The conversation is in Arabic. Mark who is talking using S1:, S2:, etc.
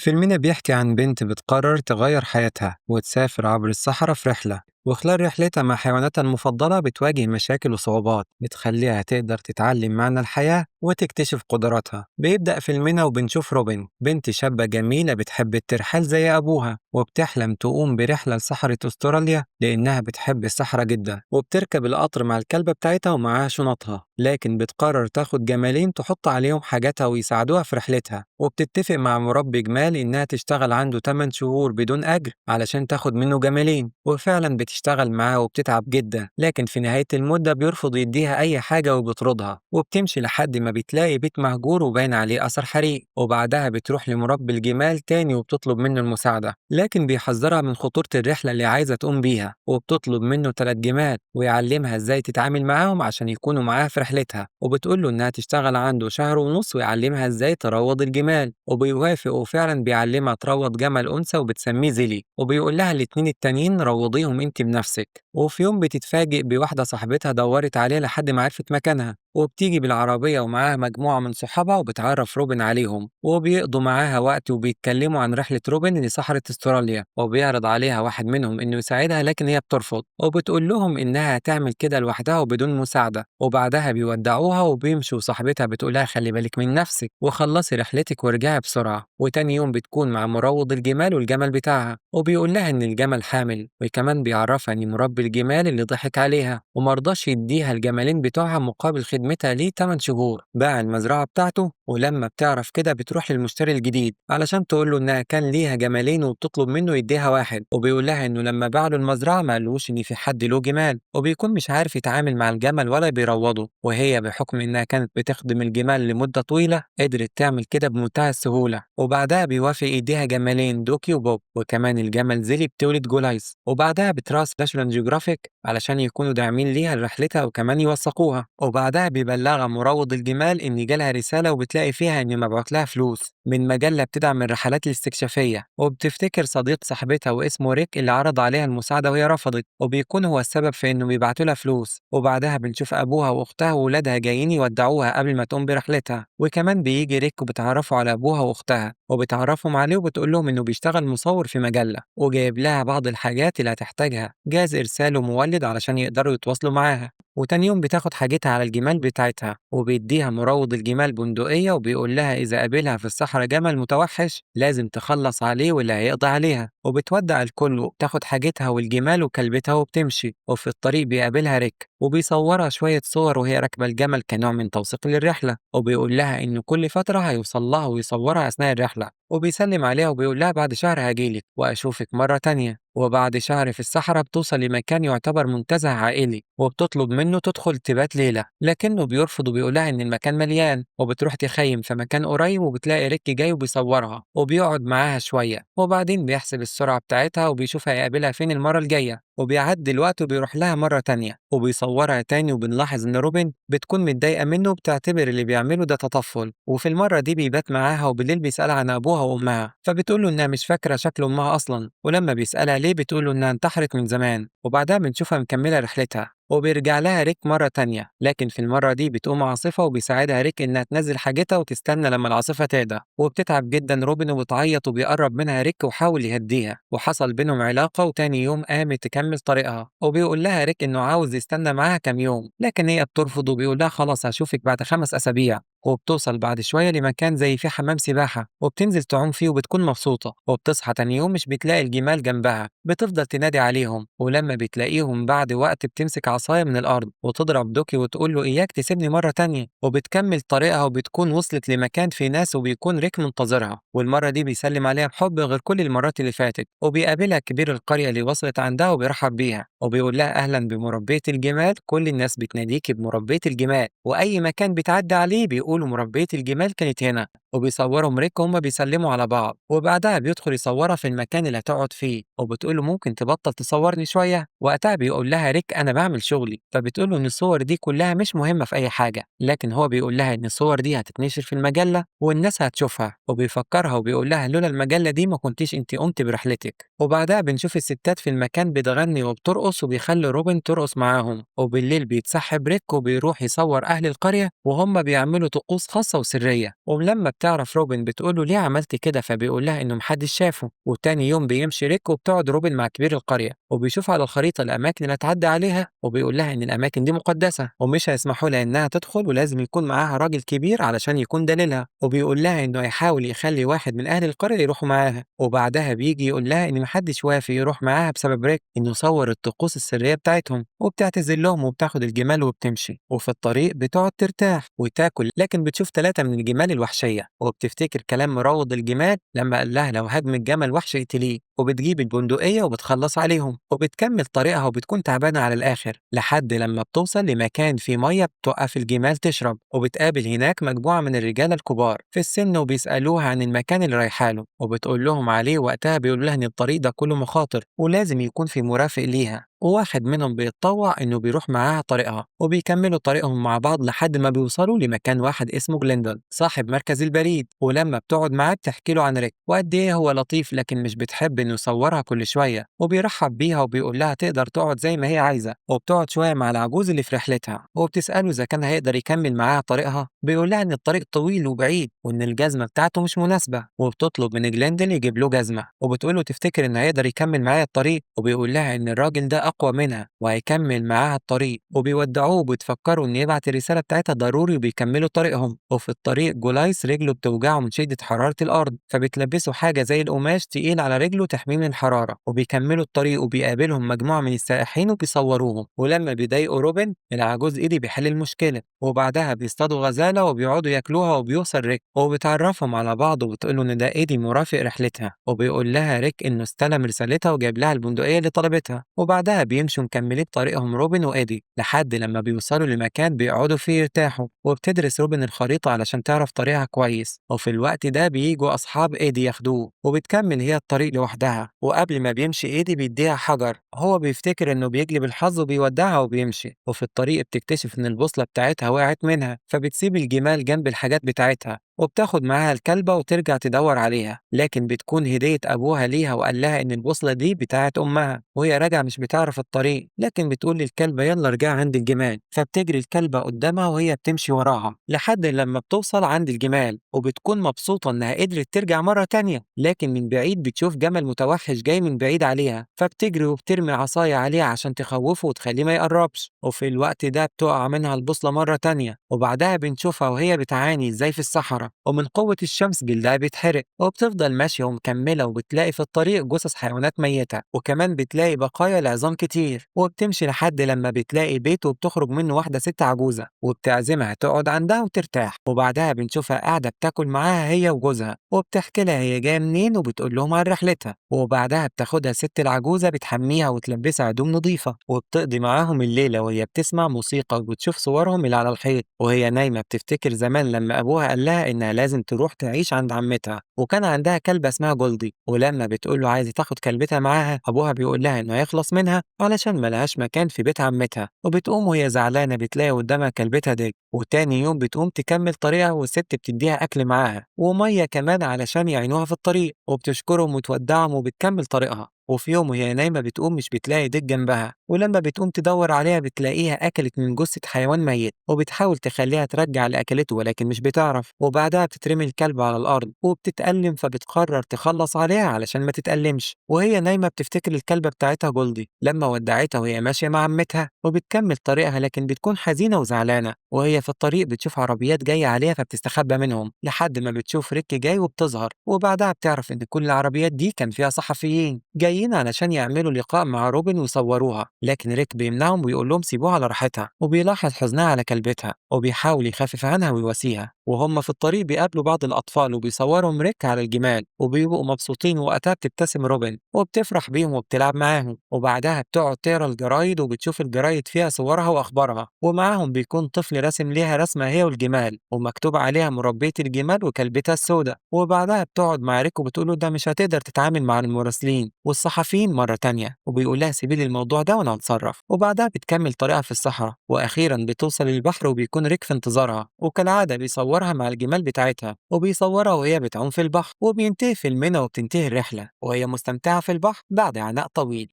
S1: فيلمنا بيحكي عن بنت بتقرر تغير حياتها وتسافر عبر الصحراء في رحلة، وخلال رحلتها مع حيواناتها المفضلة بتواجه مشاكل وصعوبات بتخليها تقدر تتعلم معنى الحياة وتكتشف قدراتها. بيبدأ فيلمنا وبنشوف روبن، بنت شابة جميلة بتحب الترحال زي أبوها، وبتحلم تقوم برحلة لصحراء أستراليا لأنها بتحب الصحراء جدا، وبتركب القطر مع الكلبة بتاعتها ومعاها شنطها. لكن بتقرر تاخد جمالين تحط عليهم حاجاتها ويساعدوها في رحلتها، وبتتفق مع مربي جمال إنها تشتغل عنده 8 شهور بدون أجر علشان تاخد منه جمالين. وفعلا بتشتغل معاه وبتتعب جدا، لكن في نهاية المدة بيرفض يديها أي حاجة وبيطردها، وبتمشي لحد ما بتلاقي بيت مهجور وباين عليه أثر حريق. وبعدها بتروح لمربي الجمال تاني وبتطلب منه المساعدة، لكن بيحذرها من خطورة الرحلة اللي عايزة تقوم بيها، وبتطلب منه 3 جمال ويعلمها ازاي تتعامل معاهم عشان يكونوا معاها في رحلتها. وبتقول له انها تشتغل عنده شهر ونص ويعلمها ازاي تروض الجمال، وبيوافق وفعلا بيعلمها تروض جمل انثى وبتسميه زيلي، وبيقول لها الاتنين التانيين روضيهم انت بنفسك. وفي يوم بتتفاجئ بواحدة صاحبتها دورت عليها لحد ما عرفت مكانها، وبتيجي بالعربية ومعاها مجموعة من صحابها وبتعرف روبن عليهم، وبيقضوا معاها وقت وبيتكلموا عن رحلة روبن لصحراء استراليا. وبيعرض عليها واحد منهم انه يساعدها لكن هي بترفض، وبتقول لهم انها هتعمل كده لوحدها وبدون مساعدة. وبعدها بيودعوها وبيمشوا، وصاحبتها بتقولها خلي بالك من نفسك وخلصي رحلتك وارجعي بسرعة. وتاني يوم بتكون مع مروض الجمال والجمل بتاعها، وبيقول لها ان الجمل حامل، وكمان بيعرفها ان مربي الجمال اللي ضحك عليها ومرضاش يديها الجملين بتوعها مقابل خدمتها ليه 8 شهور باع المزرعة بتاعته. ولما بتعرف كده بتروح للمشتري الجديد علشان تقول له انها كان ليها جمالين وبتطلب منه يديها واحد، وبيقول لها انه لما باع له المزرعة ما قالوش ان في حد له جمال، وبيكون مش عارف يتعامل مع الجمل ولا بيروضه. وهي بحكم انها كانت بتخدم الجمال لمدة طويلة قدرت تعمل كده بمنتهى السهولة. وبعدها بيوافق يديها جمالين دوكي وبوب، وكمان الجمل زيلي بتولد جولايس. وبعدها بتراس ناشونال جيوغرافيك علشان يكونوا داعمين ليها لرحلتها وكمان يوثقوها. وبعدها بيبلغها مروض الجمال ان جالها رسالة وبتلاقي فيها ان مبعوت لها فلوس من مجلة بتدعم الرحلات الاستكشافية، وبتفتكر صديق صاحبتها واسمه ريك اللي عرض عليها المساعدة وهي رفضت، وبيكون هو السبب في انه بيبعتوا لها فلوس. وبعدها بنشوف ابوها واختها وولادها جايين يودعوها قبل ما تقوم برحلتها، وكمان بيجي ريك وبتعرفوا على ابوها واختها وبتعرفهم عليه وبتقول لهم انه بيشتغل مصور في مجلة، وجايب لها بعض الحاجات اللي هتحتاجها جهاز ارسال ومولد علشان يقدروا يتواصلوا معاها. وتاني يوم بتاخد حاجتها على الجمال بتاعتها، وبيديها مروض الجمال بندقية وبيقول لها إذا قابلها في الصحراء جمل متوحش لازم تخلص عليه واللي هيقضي عليها. وبتودع الكل وبتاخد حاجتها والجمال وكلبتها وبتمشي. وفي الطريق بيقابلها ريك وبيصورها شوية صور وهي راكبة الجمل كنوع من توثيق للرحلة، وبيقول لها إن كل فترة هيوصل لها ويصورها أثناء الرحلة، وبيسلم عليها وبيقول لها بعد شهر هجيلك وأشوفك مرة تانية. وبعد شهر في الصحراء بتوصل لمكان يعتبر منتزه عائلي، وبتطلب منه تدخل تبات ليلة لكنه بيرفض وبيقولها إن المكان مليان. وبتروح تخيم في مكان قريب وبتلاقي ريك جاي وبيصورها وبيقعد معاها شوية، وبعدين بيحسب السرعة بتاعتها وبيشوف هيقابلها فين المرة الجاية، وبيعدي الوقت وبيروح لها مرة تانية وبيصورها تاني. وبنلاحظ إن روبن بتكون متضايقة منه وبتعتبر اللي بيعمله ده تطفل. وفي المرة دي بيبات معاها وبالليل بيسألها عن أبوها وأمها، فبتقول له إنها مش فاكرة شكل أمها أصلا، ولما بيسألها ليه بتقول له إنها انتحرت من زمان. وبعدها بنشوفها مكملة رحلتها وبيرجع لها ريك مرة تانية، لكن في المرة دي بتقوم عاصفة وبيساعدها ريك إنها تنزل حاجتها وتستنى لما العاصفة تهدى. وبتتعب جدا روبن وبتعيط وبيقرب منها ريك وحاول يهديها، وحصل بينهم علاقة. وتاني يوم قامت تكمل طريقها وبيقول لها ريك إنه عاوز يستنى معاها كام يوم، لكن هي بترفض وبيقول لها خلاص هشوفك بعد 5 أسابيع. وبتوصل بعد شوية لمكان زي فيه حمام سباحة وبتنزل تعوم فيه وبتكون مبسوطة. وبتصحى تاني يوم مش بتلاقي الجمال جنبها، بتفضل تنادي عليهم، ولما بتلاقيهم بعد وقت بتمسك عصاية من الأرض وتضرب دوكي وتقول له إياك تسيبني مرة تانية. وبتكمل طريقها وبتكون وصلت لمكان فيه ناس وبيكون ريك منتظرها، والمرة دي بيسلم عليها بحب غير كل المرات اللي فاتت. وبيقابلها كبير القرية اللي وصلت عندها وبيرحب بيها وبيقول لها أهلا بمربية الجمال، كل الناس بتناديكي بمربية الجمال وأي مكان بتعدي عليه بيقولوا مربية الجمال كانت هنا. وبيصورهم ريك وهما بيسلموا على بعض، وبعدها بيدخل يصورها في المكان اللي هتقعد فيه، وبتقول له ممكن تبطل تصورني شوية. وقتها بيقول لها ريك أنا بعمل شغلي، فبتقول له إن الصور دي كلها مش مهمة في أي حاجة، لكن هو بيقول لها إن الصور دي هتتنشر في المجلة والناس هتشوفها. وبيفكرها وبيقول لها لولا المجلة دي ما كنتيش أنت قمت برحلتك. وبعدها بنشوف الستات في المكان بتغني وبترقص وبيخلي روبن ترقص معاهم. وبالليل بيتسحب ريك وبيروح يصور أهل القرية وهم بيعملوا طقوس خاصة وسرية. ولما بتعرف روبن بتقوله ليه عملت كده، فبيقول لها إنه محدش شافه. وتاني يوم بيمشي ريك وبتقعد روبن مع كبير القرية وبيشوف على الخريطة الأماكن اللي هتعدي عليها، وبيقول لها إن الأماكن دي مقدسة ومش هيسمحوا لها إنها تدخل، ولازم يكون معاها راجل كبير علشان يكون دليلها. وبيقول لها إنه هيحاول يخلي واحد من أهل القرية يروحوا معاها. وبعدها بيجي يقول لها إن محدش وافق يروح معاها بسبب ريك إنه صور الطقوس السرية بتاعتهم. وبتعتذر لهم وبتاخد الجمال وبتمشي. وفي الطريق بتقعد ترتاح وتاكل، لكن بتشوف 3 من الجمال الوحشية وبتفتكر كلام مروض الجمال لما قال لها لو هاجم الجمل وحش اقتليه. وبتجيب البندقية وبتخلص عليهم وبتكمل طريقها وبتكون تعبانة على الآخر لحد لما بتوصل لمكان فيه مية بتوقف الجمال تشرب. وبتقابل هناك مجموعة من الرجال الكبار في السن وبيسألوها عن المكان اللي رايحة له، وبتقول لهم عليه. وقتها بيقول لها إن الطريق ده كله مخاطر ولازم يكون في مرافق ليها. وواحد منهم بيتطوع إنه بيروح معاها طريقها وبيكملوا طريقهم مع بعض لحد ما بيوصلوا لمكان واحد اسمه جليندون صاحب مركز البريد. ولما بتقعد معاه بتحكي له عن ريك وقد إيه هو لطيف، لكن مش بتحب إنه يصورها كل شوية. وبيرحب بيها وبيقول لها تقدر تقعد زي ما هي عايزة. وبتقعد شوية مع العجوز اللي في رحلتها وبتسأله إذا كان هيقدر يكمل معاها طريقها. بيقول لها إن الطريق طويل وبعيد وإن الجزمة بتاعته مش مناسبة. وبتطلب من جليندون يجيب له جزمة. وبتقول تفتكر إنه هيقدر يكمل معاها الطريق. وبيقول لها إن الراجل ده أقوى منها وهيكمل معاها الطريق. وبيودعوه وبيتفكروا إن يبعت الرسالة بتاعتها ضروري وبيكملوا طريقهم. وفي الطريق جولايس رجله بتوجعه من شدة حرارة الأرض، فبتلبسه حاجة زي القماش تقيل على رجله تحميه من الحرارة. وبيكملوا الطريق وبيقابلهم مجموعة من السائحين وبيصوروهم. ولما بيضايقوا روبن العجوز إيدي بيحل المشكلة. وبعدها بيصطادوا غزالة وبيقعدوا ياكلوها. وبيوصل ريك وبتعرفهم على بعض وبتقوله إن ده إيدي مرافق رحلتها. وبيقول لها ريك إنه استلم رسالتها وجايب لها البندقية اللي طلبتها. وبعدها بيمشوا مكملين طريقهم روبن وإيدي لحد لما بيوصلوا لمكان بيقعدوا فيه يرتاحوا. وبتدرس روبن الخريطة علشان تعرف طريقها كويس. وفي الوقت ده بييجوا أصحاب إيدي ياخدوه وبتكمل هي الطريق لوحدها. وقبل ما بيمشي إيدي بيديها حجر، هو بيفتكر إنه بيجلب الحظ وبيودعها وبيمشي. وفي الطريق بتكتشف إن البوصلة بتاعتها وقعت منها، فبتسيب الجمال جنب الحاجات بتاعتها وبتاخد معاها الكلبة وترجع تدور عليها. لكن بتكون هدية أبوها ليها وقال لها إن البوصلة دي بتاعت أمها. وهي راجعة مش بتعرف الطريق، لكن بتقول للكلبة يلا ارجع عند الجمال. فبتجري الكلبة قدامها وهي بتمشي وراها لحد لما بتوصل عند الجمال. وبتكون مبسوطة إنها قدرت ترجع مرة تانية، لكن من بعيد بتشوف جمل متوحش جاي من بعيد عليها. فبتجري وبترمي عصاية عليه عشان تخوفه وتخليه ما يقربش. وفي الوقت ده بتقع منها البوصلة مرة تانية. وبعدها بنشوفها وهي بتعاني ازاي في الصحراء ومن قوة الشمس جلدها بيتحرق. وبتفضل ماشية ومكملة وبتلاقي في الطريق جثث حيوانات ميتة، وكمان بتلاقي بقايا لعظام كتير. وبتمشي لحد لما بتلاقي بيت وبتخرج منه واحدة ست عجوزة وبتعزمها تقعد عندها وترتاح. وبعدها بنشوفها قاعدة بتاكل معاها هي وجوزها وبتحكي لها هي جاية منين وبتقول لهم عن رحلتها. وبعدها بتاخدها الست العجوزة بتحميها وتلبسها هدوم نظيفة وبتقضي معاهم الليلة وهي بتسمع موسيقى وبتشوف صورهم اللي على الحيط. وهي نايمة بتفتكر زمان لما أبوها قال لها إنها لازم تروح تعيش عند عمتها وكان عندها كلبة اسمها جولدي. ولما بتقول له عايزة تاخد كلبتها معاها، أبوها بيقول لها إنه هيخلص منها علشان ملهاش مكان في بيت عمتها. وبتقوم وهي زعلانة بتلاقي قدامها كلبتها ديك. وتاني يوم بتقوم تكمل طريقها والست بتديها أكل معاها ومية كمان علشان يعينوها في الطريق. وبتشكرهم وتودعهم وبتكمل طريقها. وفي يوم وهي نايمة بتقوم مش بتلاقي ديك جنبها، ولما بتقوم تدور عليها بتلاقيها أكلت من جثة حيوان ميت. وبتحاول تخليها ترجع اللي أكلته ولكن مش بتعرف. وبعدها بتترمي الكلب على الأرض وبتتألم، فبتقرر تخلص عليها علشان ما تتألمش. وهي نايمة بتفتكر الكلبة بتاعتها جولدي لما ودعتها وهي ماشية مع عمتها. وبتكمل طريقها لكن بتكون حزينة وزعلانة. وهي في الطريق بتشوف عربيات جاية عليها فبتستخبى منهم لحد ما بتشوف ريك جاي وبتظهر. وبعدها بتعرف إن كل العربيات دي كان فيها صحفيين جايين علشان يعملوا لقاء مع روبن ويصوروها. لكن ريك بيمنعهم ويقول لهم سيبوها على راحتها. وبيلاحظ حزنها على كلبتها وبيحاول يخفف عنها ويواسيها. وهم في الطريق بيقابلوا بعض الأطفال وبيصورهم ريك على الجمال وبيبقوا مبسوطين. وقتها بتبتسم روبن وبتفرح بيهم وبتلعب معاهم. وبعدها بتقعد تقرا الجرايد وبتشوف الجرايد فيها صورها وأخبارها. ومعاهم بيكون طفل راسم ليها رسمة هي والجمال ومكتوب عليها مربية الجمال وكلبتها السوداء. وبعدها بتقعد مع ريك وبتقوله ده مش هتقدر تتعامل مع المراسلين والصحفيين مرة تانية، وبيقول لها سيبي لي الموضوع ده وانا هتصرف. وبعدها بتكمل طريقها في الصحراء واخيرا بتوصل للبحر وبيكون ريك في انتظارها. وكالعادة بيصورها مع الجمال بتاعتها وبيصورها وهي بتعوم في البحر. وبينتهي فيلمنا وبتنتهي الرحلة وهي مستمتعة في البحر بعد عناء طويل.